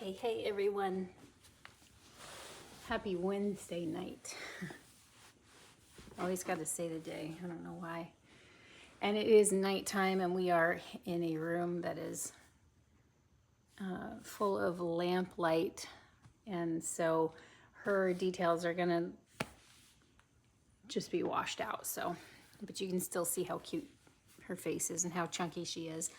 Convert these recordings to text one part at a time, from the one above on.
Hey everyone. Happy Wednesday night. Always got to say the day. I don't know why. And it is nighttime and we are in a room that is full of lamp light. And so her details are gonna just be washed out. So, but you can still see how cute her face is and how chunky she is.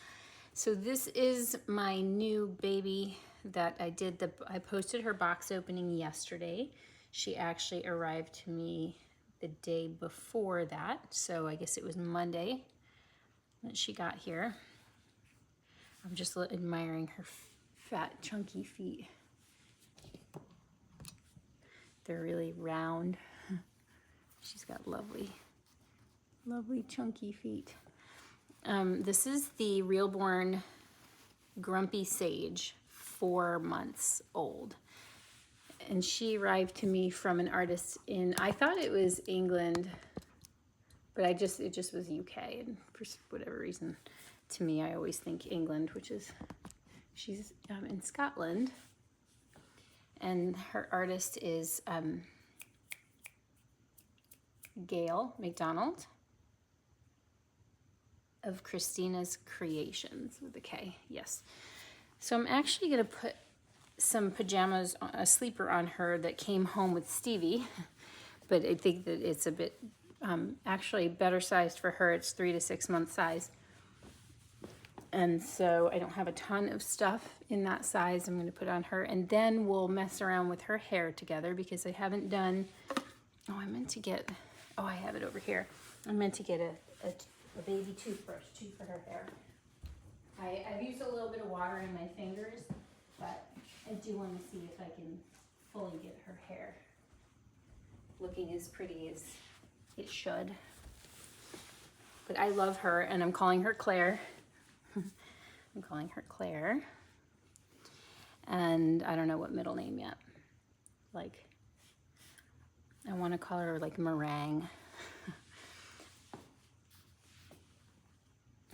So this is my new baby that I did. I posted her box opening yesterday. She actually arrived to me the day before that. So I guess it was Monday that she got here. I'm just admiring her fat, chunky feet. They're really round. She's got lovely, lovely chunky feet. This is the Realborn Grumpy Sage, 4 months old. And she arrived to me from an artist in, I thought it was England, but it just was UK. And for whatever reason, to me, I always think England, which is, she's in Scotland. And her artist is Gayle Macdonald of Krystina's Kreations with a K, yes. So I'm actually gonna put some pajamas, a sleeper on her that came home with Stevie, but I think that it's a bit actually better sized for her. It's 3 to 6 month size. And so I don't have a ton of stuff in that size. I'm gonna put on her and then we'll mess around with her hair together because I haven't done, I meant to get, I have it over here. I meant to get a baby toothbrush too for her hair. I've used a little bit of water in my fingers, but I do want to see if I can fully get her hair looking as pretty as it should. But I love her and I'm calling her Claire. I'm calling her Claire. And I don't know what middle name yet. Like, I want to call her like Meringue.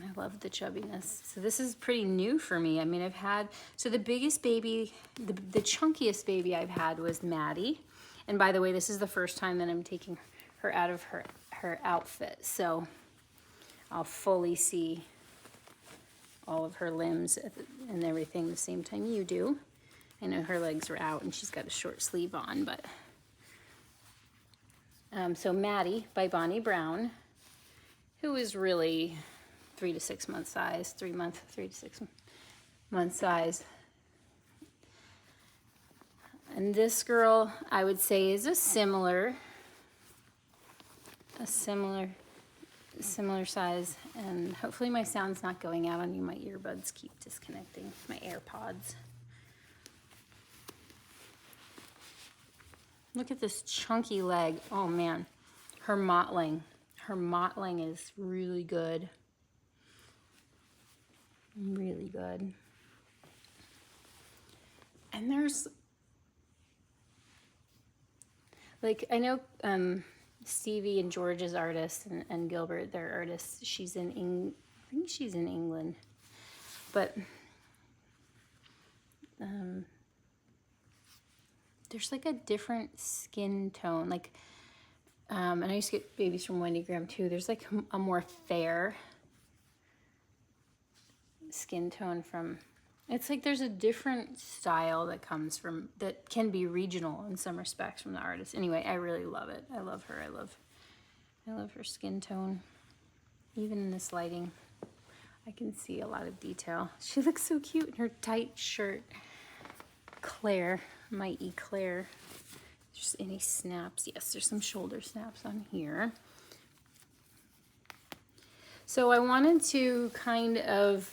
I love the chubbiness. So this is pretty new for me. I mean, I've had, so the biggest baby, the chunkiest baby I've had was Maddie. And by the way, this is the first time that I'm taking her out of her outfit. So I'll fully see all of her limbs and everything the same time you do. I know her legs are out and she's got a short sleeve on, but. So Maddie by Bonnie Brown, who is really 3 to 6 month size, 3 to 6 month size. And this girl, I would say, is a similar size. And hopefully my sound's not going out on you. My earbuds keep disconnecting, my AirPods. Look at this chunky leg. Oh man, her mottling is really good. Really good. And there's, like, I know Stevie and George's artists and Gilbert, their artists, she's in I think she's in England. But there's like a different skin tone. Like, and I used to get babies from Wendy Graham too. There's like a more fair skin tone from, it's like there's a different style that comes from, that can be regional in some respects from the artist. Anyway, I really love it. I love her. I love her skin tone. Even in this lighting, I can see a lot of detail. She looks so cute in her tight shirt. Claire, mighty Claire. Just any snaps? Yes, there's some shoulder snaps on here. So I wanted to kind of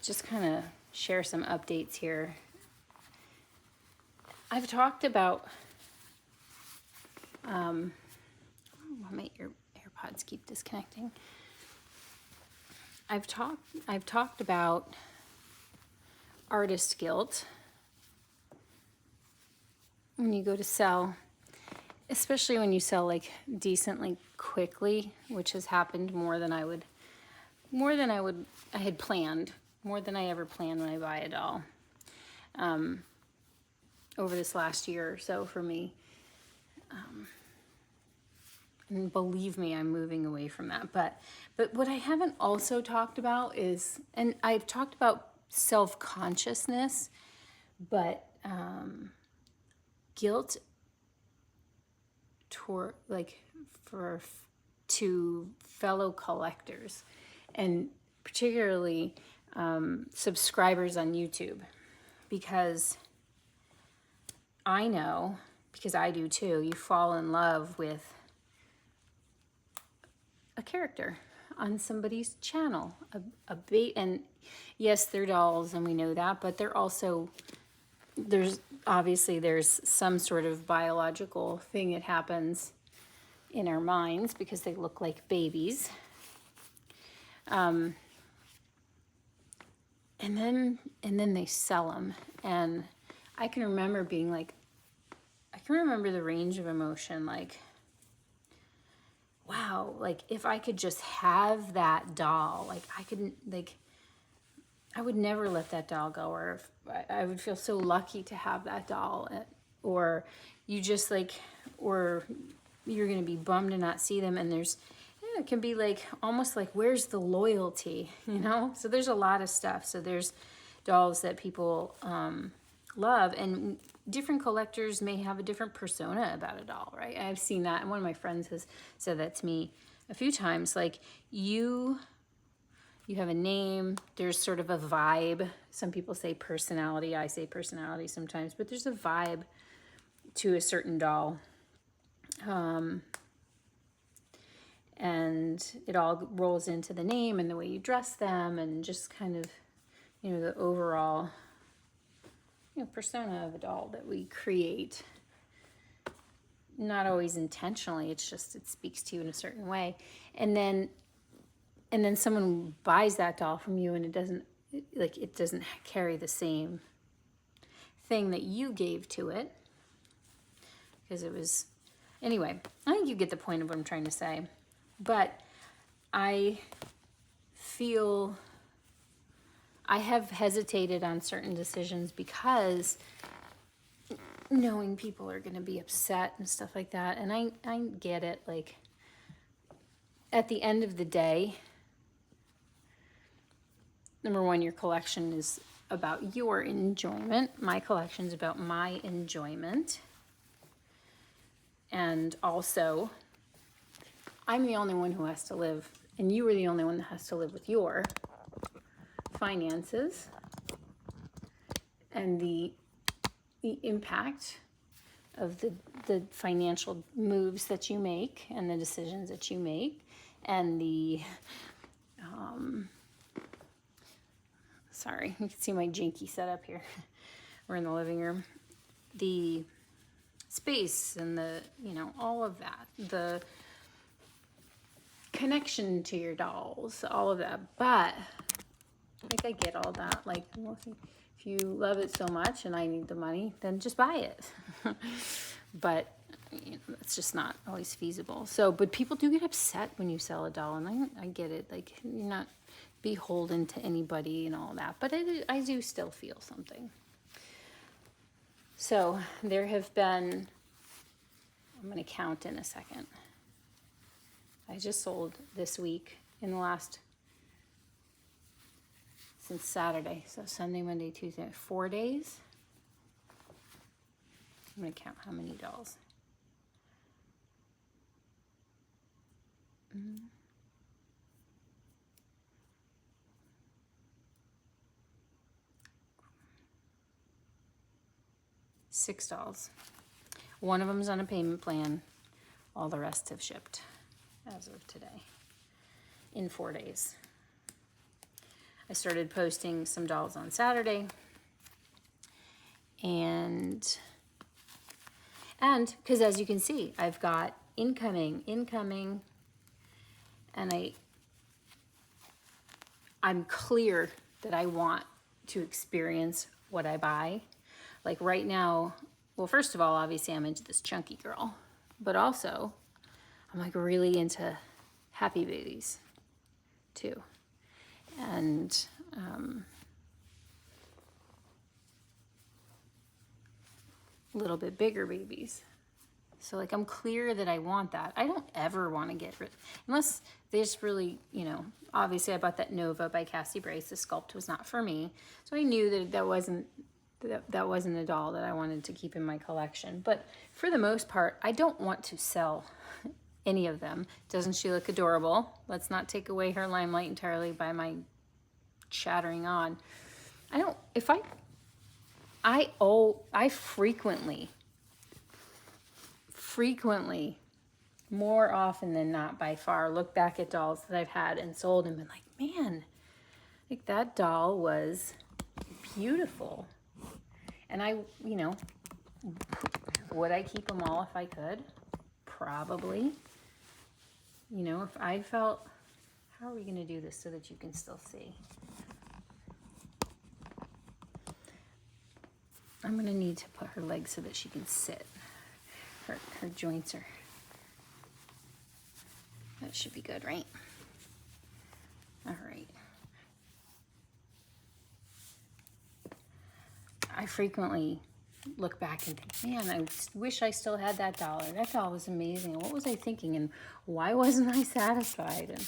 just kind of share some updates here. I've talked about, my AirPods keep disconnecting. I've talked about artist guilt when you go to sell, especially when you sell like decently quickly, which has happened more than I had planned. more than I ever plan when I buy a doll. Over this last year or so for me. And believe me, I'm moving away from that. But what I haven't also talked about is, and I've talked about self-consciousness, but guilt to fellow collectors, and particularly subscribers on YouTube, because I know, because I do too, you fall in love with a character on somebody's channel, and yes, they're dolls and we know that, but they're also, there's some sort of biological thing that happens in our minds because they look like babies. And then they sell them, and I can remember being like, I can remember the range of emotion, like, wow, like if I could just have that doll, like I would never let that doll go, or if I would feel so lucky to have that doll, or you just like, or you're gonna be bummed to not see them, and there's, it can be like, almost like, where's the loyalty, you know? So there's a lot of stuff. So there's dolls that people love, and different collectors may have a different persona about a doll, right? I've seen that, and one of my friends has said that to me a few times, like, you have a name, there's sort of a vibe. Some people say personality, I say personality sometimes, but there's a vibe to a certain doll. And it all rolls into the name and the way you dress them, and just kind of, you know, the overall, you know, persona of a doll that we create. Not always intentionally, it's just, it speaks to you in a certain way. And then someone buys that doll from you, and it doesn't carry the same thing that you gave to it, because it was, anyway, I think you get the point of what I'm trying to say. But I feel I have hesitated on certain decisions because knowing people are going to be upset and stuff like that. And I get it. Like, at the end of the day, number one, your collection is about your enjoyment. My collection is about my enjoyment. And also, I'm the only one who has to live, and you are the only one that has to live with your finances and the impact of the financial moves that you make and the decisions that you make, and the sorry, you can see my janky setup here. We're in the living room. The space and the, you know, all of that, the connection to your dolls, all of that. But like, I get all that. Like, well, if you love it so much and I need the money, then just buy it. But you know, it's just not always feasible. So, but people do get upset when you sell a doll, and I get it. Like, you're not beholden to anybody and all that, but I do still feel something. So there have been, I'm going to count in a second. I just sold this week, in the last, since Saturday, so Sunday, Monday, Tuesday, 4 days. I'm going to count how many dolls. Six dolls. One of them is on a payment plan. All the rest have shipped as of today, in 4 days. I started posting some dolls on Saturday, and because, as you can see, I've got incoming, and I'm clear that I want to experience what I buy. Like right now, well, first of all, obviously I'm into this chunky girl, but also I'm like really into happy babies too. And little bit bigger babies. So like I'm clear that I want that. I don't ever want to get rid, unless they just really, you know, obviously I bought that Nova by Cassie Brace. The sculpt was not for me. So I knew that that wasn't a doll that I wanted to keep in my collection. But for the most part, I don't want to sell any of them. Doesn't she look adorable? Let's not take away her limelight entirely by my chattering on. I frequently, more often than not by far, look back at dolls that I've had and sold and been like, man, like that doll was beautiful. And I, you know, would I keep them all if I could? Probably. You know, if I felt, how are we going to do this so that you can still see? I'm going to need to put her legs so that she can sit. Her joints are, that should be good, right? All right. I frequently look back and think, man, I wish I still had that doll. Or that doll was amazing. What was I thinking? And why wasn't I satisfied?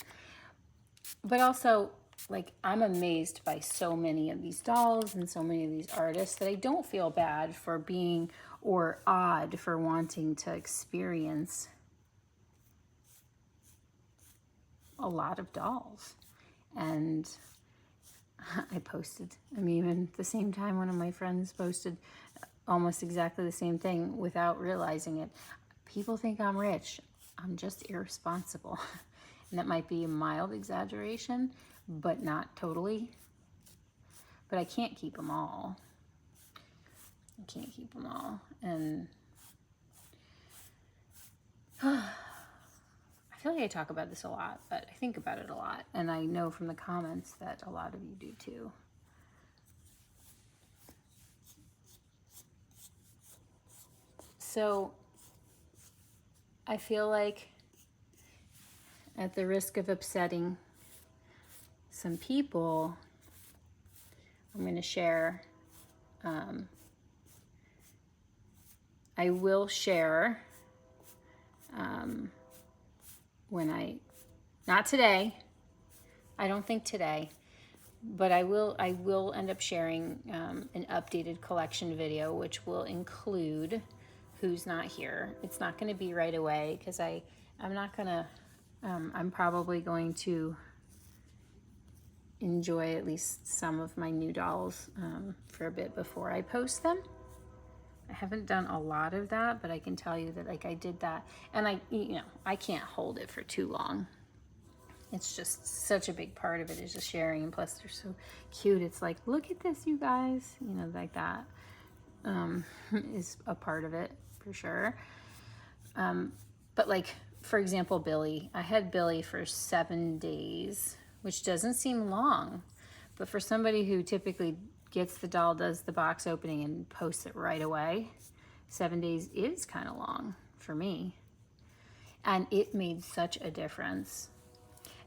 But also, like, I'm amazed by so many of these dolls and so many of these artists that I don't feel bad for being, or odd for wanting to experience a lot of dolls. And I posted a meme, and at the same time one of my friends posted almost exactly the same thing without realizing it. People think I'm rich. I'm just irresponsible. And that might be a mild exaggeration, but not totally. But I can't keep them all. I can't keep them all. And I feel like I talk about this a lot, but I think about it a lot. And I know from the comments that a lot of you do too. So I feel like, at the risk of upsetting some people, I'm going to share, I will share not today, I don't think today, but I will end up sharing an updated collection video, which will include who's not here. It's not going to be right away because I'm not going to, I'm probably going to enjoy at least some of my new dolls for a bit before I post them. I haven't done a lot of that, but I can tell you that like I did that, and I can't hold it for too long. It's just such a big part of it is just sharing, and plus they're so cute. It's like, look at this, you guys, you know, like that is a part of it for sure. But like, for example, Billy, I had Billy for 7 days, which doesn't seem long, but for somebody who typically gets the doll, does the box opening and posts it right away, 7 days is kind of long for me. And it made such a difference.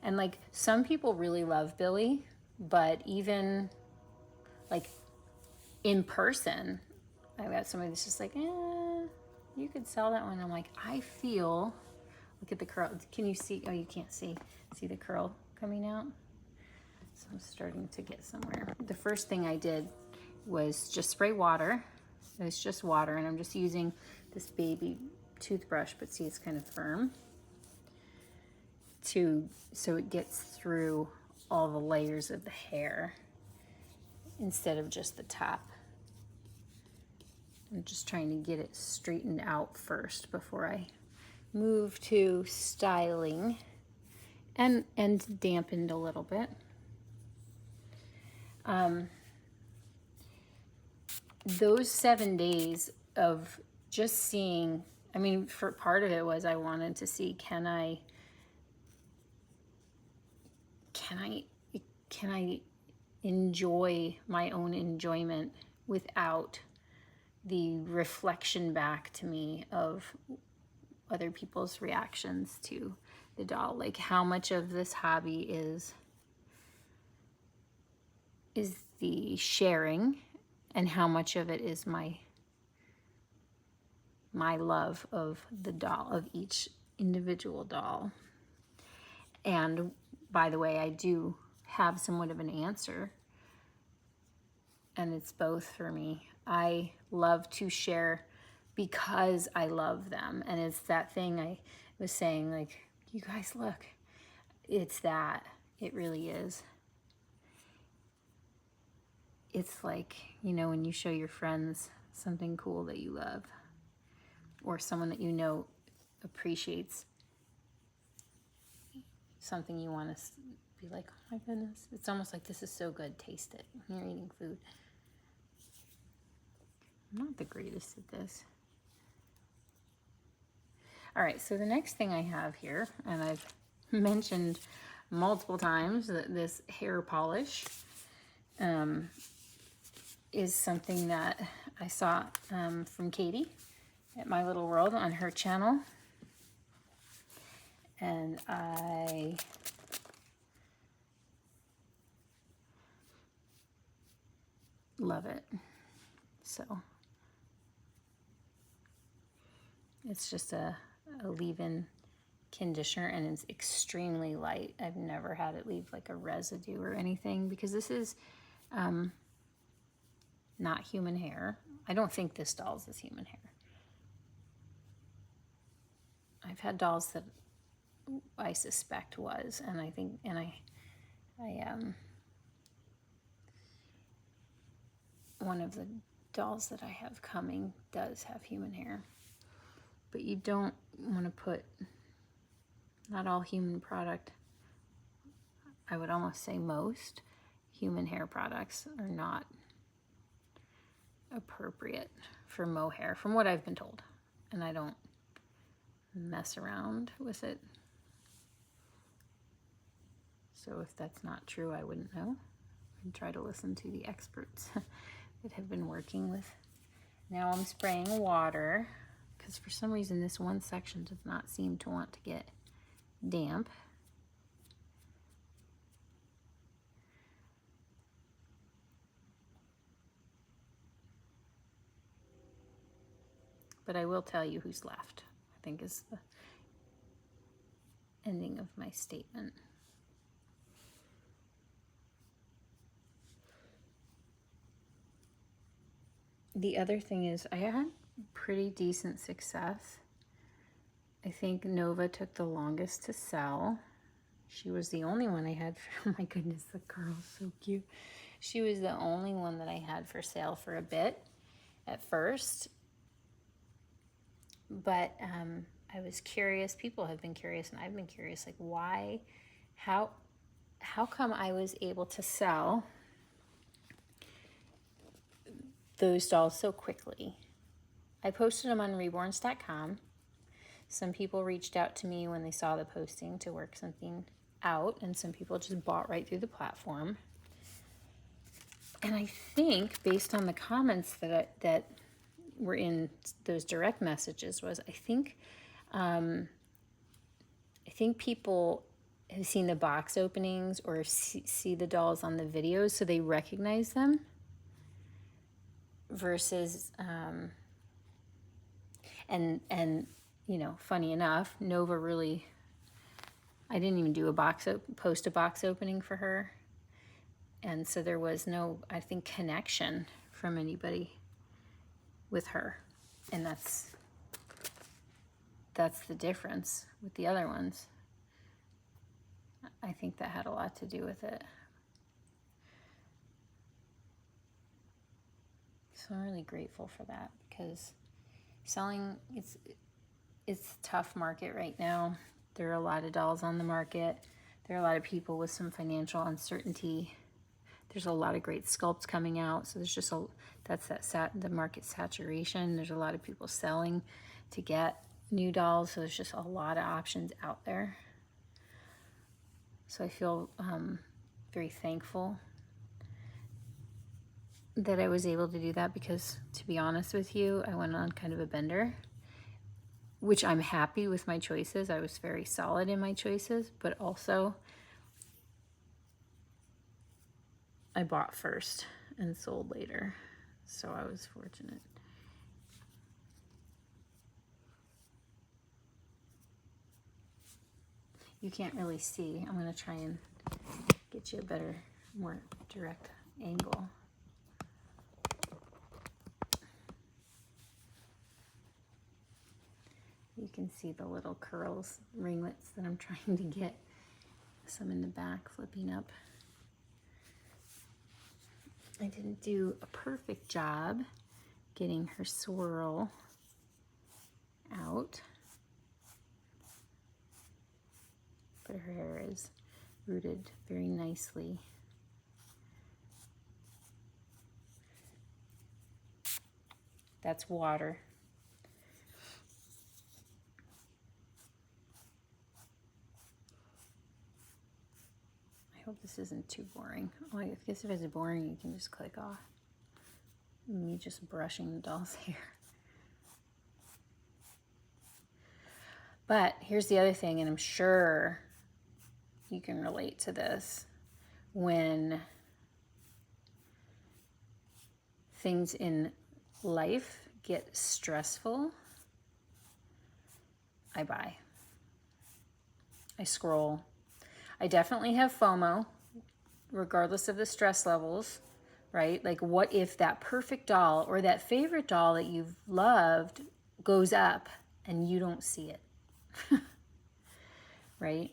And like, some people really love Billy, but even like in person, I got somebody that's just like, you could sell that one. I'm like, I feel, look at the curl. Can you see? Oh, you can't see the curl coming out. So I'm starting to get somewhere. The first thing I did was just spray water. It's just water, and I'm just using this baby toothbrush, but see, it's kind of firm, so it gets through all the layers of the hair instead of just the top. I'm just trying to get it straightened out first before I move to styling, and dampened a little bit. Those 7 days of just seeing, I mean, for part of it was I wanted to see, can I enjoy my own enjoyment without the reflection back to me of other people's reactions to the doll. Like, how much of this hobby is is the sharing and how much of it is my love of the doll, of each individual doll. And by the way, I do have somewhat of an answer, and it's both for me. I love to share because I love them, and it's that thing I was saying, like, you guys look, it's that, it really is. It's like, you know, when you show your friends something cool that you love, or someone that you know appreciates something, you want to be like, oh my goodness, it's almost like, this is so good, taste it. You're eating food. I'm not the greatest at this. All right, so the next thing I have here, and I've mentioned multiple times, that this hair polish is something that I saw from Katie at My Little World on her channel. And I love it. So it's just a leave-in conditioner, and it's extremely light. I've never had it leave like a residue or anything, because this is not human hair. I don't think this doll's is human hair. I've had dolls that I suspect was, and I think, and I one of the dolls that I have coming does have human hair. But you don't want to put, not all human product, I would almost say most human hair products are not appropriate for mohair, from what I've been told. And I don't mess around with it. So if that's not true, I wouldn't know. I'd try to listen to the experts that have been working with. Now I'm spraying water, because for some reason this one section does not seem to want to get damp. But I will tell you who's left, I think is the ending of my statement. The other thing is, I had pretty decent success. I think Nova took the longest to sell. She was the only one I had for, oh my goodness, the girl's so cute. She was the only one that I had for sale for a bit at first. But I was curious, people have been curious, and I've been curious, like, why, how come I was able to sell those dolls so quickly? I posted them on Reborns.com. Some people reached out to me when they saw the posting to work something out, and some people just bought right through the platform. And I think, based on the comments that were in those direct messages, was I think people have seen the box openings or see the dolls on the videos, so they recognize them. Versus and you know, funny enough, Nova really, I didn't even do post a box opening for her, and so there was no, I think, connection from anybody with her, and that's the difference with the other ones. I think that had a lot to do with it. So I'm really grateful for that, because selling, it's a tough market right now. There are a lot of dolls on the market. There are a lot of people with some financial uncertainty. There's a lot of great sculpts coming out. So there's just the market saturation. There's a lot of people selling to get new dolls. So there's just a lot of options out there. So I feel very thankful that I was able to do that, because, to be honest with you, I went on kind of a bender, which I'm happy with my choices. I was very solid in my choices, but also I bought first and sold later, so I was fortunate. You can't really see. I'm going to try and get you a better, more direct angle. You can see the little curls, ringlets that I'm trying to get. Some in the back flipping up. I didn't do a perfect job getting her swirl out, but her hair is rooted very nicely. That's water. I hope this isn't too boring. Oh, I guess if it's boring, you can just click off. Me just brushing the doll's hair. But here's the other thing, and I'm sure you can relate to this. When things in life get stressful, I buy. I scroll. I definitely have FOMO, regardless of the stress levels, right? Like, what if that perfect doll or that favorite doll that you've loved goes up and you don't see it, right?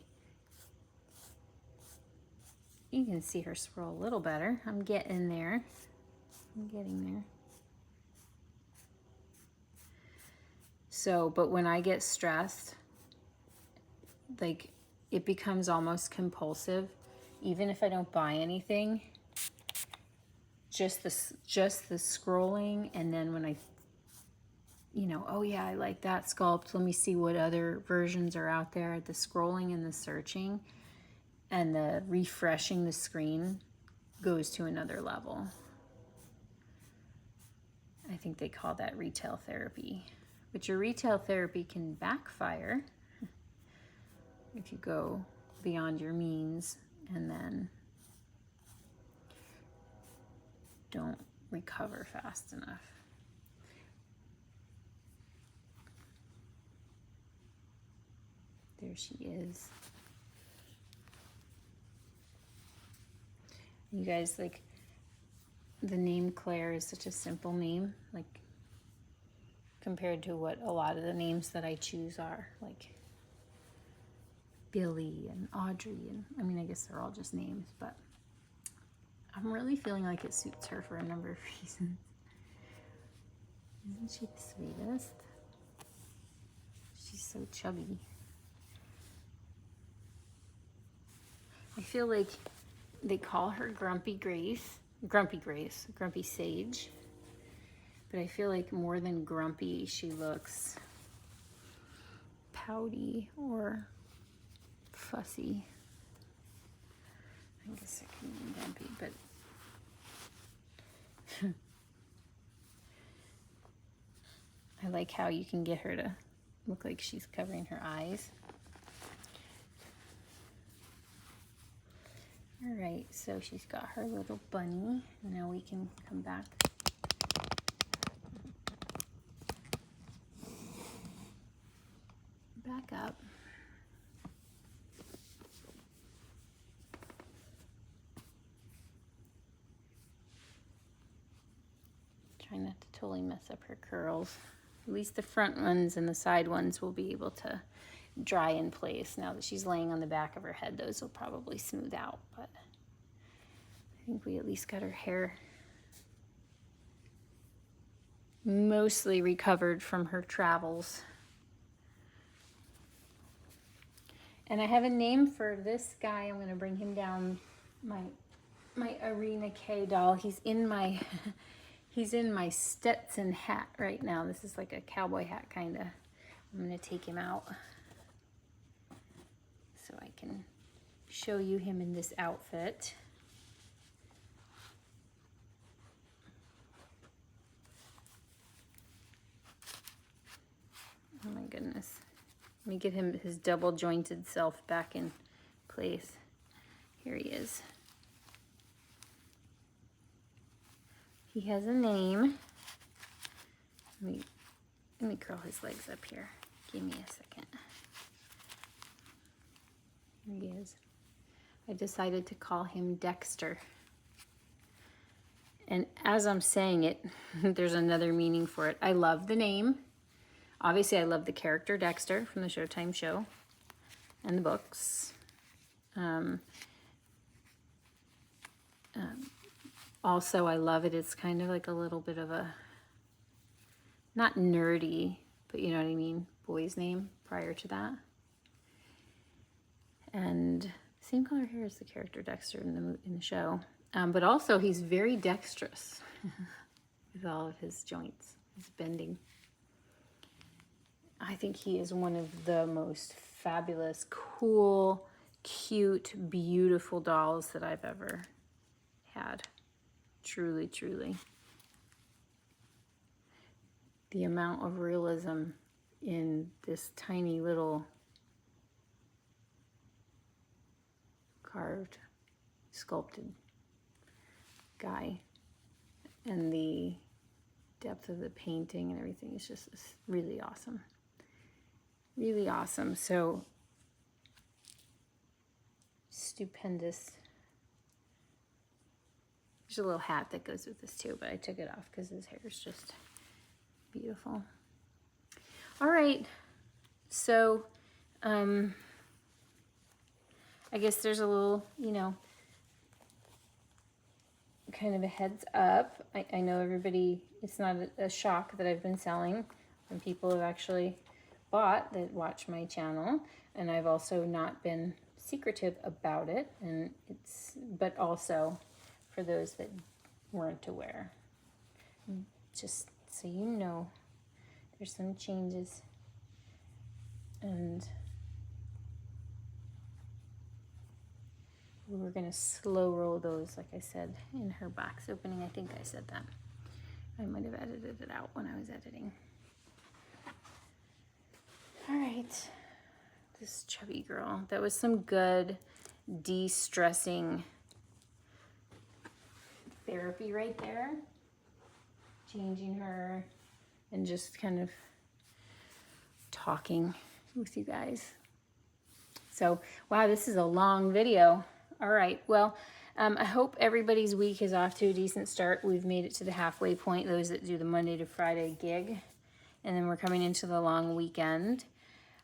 You can see her swirl a little better. I'm getting there. I'm getting there. So, but when I get stressed, like, it becomes almost compulsive. Even if I don't buy anything, just the scrolling, and then when I, you know, oh yeah, I like that sculpt, let me see what other versions are out there. The scrolling and the searching and the refreshing the screen goes to another level. I think they call that retail therapy. But your retail therapy can backfire if you go beyond your means and then don't recover fast enough. There she is. You guys, like, the name Claire is such a simple name, like, compared to what a lot of the names that I choose are, like Billy and Audrey, and I mean, I guess they're all just names, but I'm really feeling like it suits her for a number of reasons. Isn't she the sweetest? She's so chubby. I feel like they call her Grumpy Sage. But I feel like more than grumpy, she looks pouty or fussy. I guess it can be grumpy, but I like how you can get her to look like she's covering her eyes. All right, so she's got her little bunny. Now we can come back. Back up. Try not to totally mess up her curls. At least the front ones and the side ones will be able to dry in place. Now that she's laying on the back of her head, those will probably smooth out, but I think we at least got her hair mostly recovered from her travels. And I have a name for this guy. I'm going to bring him down, my Arena K doll. He's in my Stetson hat right now. This is like a cowboy hat kind of. I'm going to take him out so I can show you him in this outfit. Oh my goodness. Let me get him his double jointed self back in place. Here he is. He has a name. Let me curl his legs up here. Give me a second. Here he is. I decided to call him Dexter. And as I'm saying it, there's another meaning for it. I love the name. Obviously, I love the character Dexter from the Showtime show and the books. Also, I love it. It's kind of like a little bit of a, not nerdy, but you know what I mean, boy's name prior to that. And same color hair as the character Dexter in the show. But also he's very dexterous with all of his joints, his bending. I think he is one of the most fabulous, cool, cute, beautiful dolls that I've ever had. Truly, truly. The amount of realism in this tiny little carved, sculpted guy, and the depth of the painting and everything is just really awesome. Really awesome. So stupendous. There's a little hat that goes with this too, but I took it off because his hair is just beautiful. All right, so I guess there's a little, you know, kind of a heads up. I know everybody, it's not a shock that I've been selling, and people have actually bought that watch my channel, and I've also not been secretive about it, and but also for those that weren't aware, just so you know, there's some changes, and we're going to slow roll those, like I said, in her box opening. I think I said that. I might have edited it out when I was editing. All right. This chubby girl. That was some good de-stressing therapy right there. Changing her and just kind of talking with you guys. So, wow, this is a long video. All right, well, I hope everybody's week is off to a decent start. We've made it to the halfway point, those that do the Monday to Friday gig, and then we're coming into the long weekend.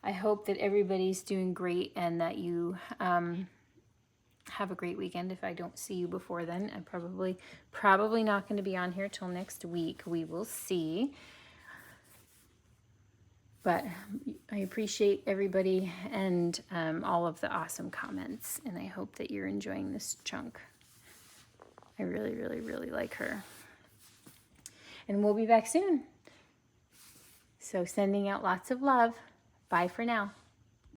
I hope that everybody's doing great and that you have a great weekend. If I don't see you before then, I'm probably not going to be on here till next week. We will see. But I appreciate everybody and all of the awesome comments, and I hope that you're enjoying this chunk. I really, really, really like her. And we'll be back soon. So sending out lots of love. Bye for now.